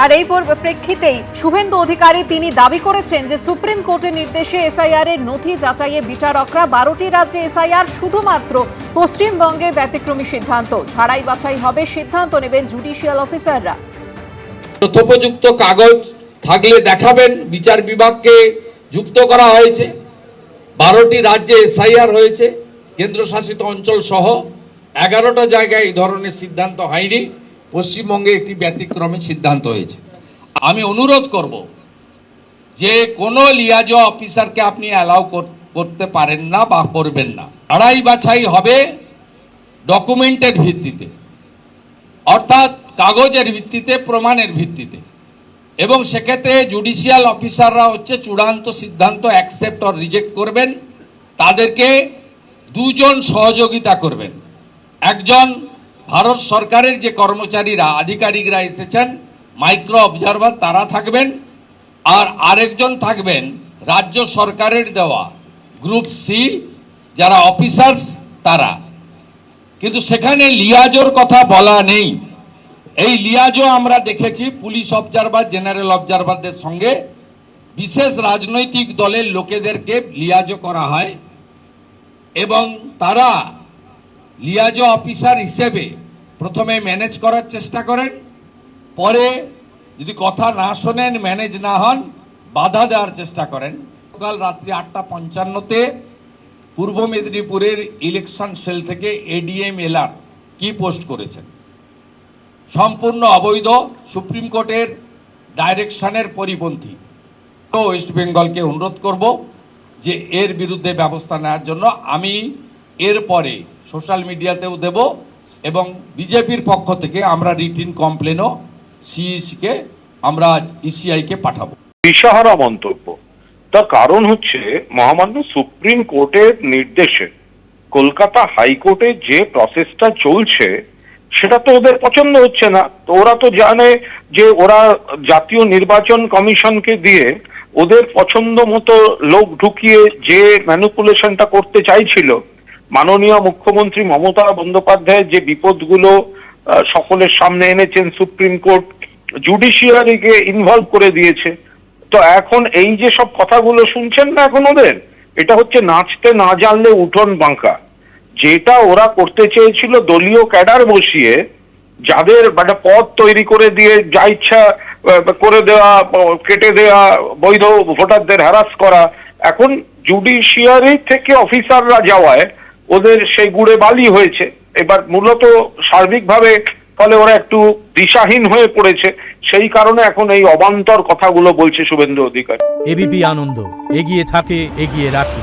আর এই প্রেক্ষিতেই শুভেন্দু অধিকারী তিনি দাবি করেছেন যে সুপ্রিম কোর্টের নির্দেশে এসআইআর এর নথি যাচাইয়ে বিচারকরা 12টি রাজ্যে এসআইআর শুধুমাত্র পশ্চিমবঙ্গে ব্যতিক্রমী সিদ্ধান্ত, ছাড়াই বাছাই হবে, সিদ্ধান্ত নেবেন জুডিশিয়াল অফিসাররা। তথ্যোপযুক্ত কাগজ থাকলে দেখাবেন। বিচার বিভাগকে যুক্ত করা হয়েছে, 12টি রাজ্যে এসআইআর হয়েছে, কেন্দ্রশাসিত অঞ্চল সহ 11টা জায়গায় এই ধরনের সিদ্ধান্ত হয়নি, পশ্চিমবঙ্গে একটি ব্যতিক্রমী সিদ্ধান্ত হয়েছে। আমি অনুরোধ করব যে কোনো লিয়াজো অফিসারকে আপনি অ্যালাউ করতে পারেন না বা করবেন না। ছাড়াই বাছাই হবে ডকুমেন্টের ভিত্তিতে, অর্থাৎ কাগজের ভিত্তিতে, প্রমাণের ভিত্তিতে, এবং সেক্ষেত্রে জুডিশিয়াল অফিসাররা হচ্ছে চূড়ান্ত সিদ্ধান্ত অ্যাকসেপ্ট অর রিজেক্ট করবেন। তাদেরকে দুজন সহযোগিতা করবেন, একজন ভারত সরকারের যে কর্মচারীরা আধিকারিকরা এসেছেন মাইক্রো অবজারভার তারা থাকবেন, আর আরেকজন থাকবেন রাজ্য সরকারের দেওয়া গ্রুপ সি যারা অফিসার্স তারা। কিন্তু সেখানে লিয়াজোর কথা বলা নেই। এই লিয়াজো আমরা দেখেছি পুলিশ অবজারভার, জেনারেল অবজারভারদের সঙ্গে বিশেষ রাজনৈতিক দলের লোকেদেরকে লিয়াজো করা হয় এবং তারা লিয়াজো অফিসার হিসেবে প্রথমে ম্যানেজ করার চেষ্টা করেন, পরে যদি কথা না শোনেন, ম্যানেজ না হন, বাধা দেওয়ার চেষ্টা করেন। কাল রাত্রি 8:55-তে পূর্ব মেদিনীপুরের ইলেকশন সেল থেকে এডিএম এলআর কি পোস্ট করেছেন, সম্পূর্ণ অবৈধ, সুপ্রিম কোর্টের ডাইরেকশনের পরিপন্থী। তো ওয়েস্ট বেঙ্গলকে অনুরোধ করব যে এর বিরুদ্ধে ব্যবস্থা নেওয়ার জন্য। আমি এরপরে সোশ্যাল মিডিয়াতেও দেব এবং বিজেপির পক্ষ থেকে আমরা রিটিন কমপ্লেনও সিইসিকে আমরা ইসিআইকে পাঠাবো। দিশাহারা মন্তব্য। তার কারণ হচ্ছে মহামান্য সুপ্রিম কোর্টের নির্দেশে কলকাতা হাইকোর্টে যে প্রসেসটা চলছে সেটা তো ওদের পছন্দ হচ্ছে না। তো ওরা তো জানে যে ওরা জাতীয় নির্বাচন কমিশনকে দিয়ে ওদের পছন্দ মতো লোক ঢুকিয়ে যে ম্যানিপুলেশনটা করতে চাইছিল, মাননীয় মুখ্যমন্ত্রী মমতা বন্দ্যোপাধ্যায় যে বিপদগুলো সকলের সামনে এনেছেন, সুপ্রিম কোর্ট জুডিশিয়ারিকে ইনভলভ করে দিয়েছে। তো এখন এই যে সব কথাগুলো শুনছেন না এখন ওদের, এটা হচ্ছে নাচতে না জানলে উঠোন বাঁকা। যেটা ওরা করতে চেয়েছিল দলীয় ক্যাডার বসিয়ে যাদের একটা পদ তৈরি করে দিয়ে যা ইচ্ছা করে দেওয়া, কেটে দেওয়া, বৈধ ভোটারদের হ্যারাস করা, এখন জুডিশিয়ারি থেকে অফিসাররা যাওয়ায় ওদের সেই গুড়ে বালি হয়েছে। এবার মূলত সার্বিকভাবে ফলে ওরা একটু দিশাহীন হয়ে পড়েছে, সেই কারণে এখন এই অবান্তর কথাগুলো বলছে শুভেন্দু অধিকারী। এবিপি আনন্দ, এগিয়ে থাকে, এগিয়ে রাখে।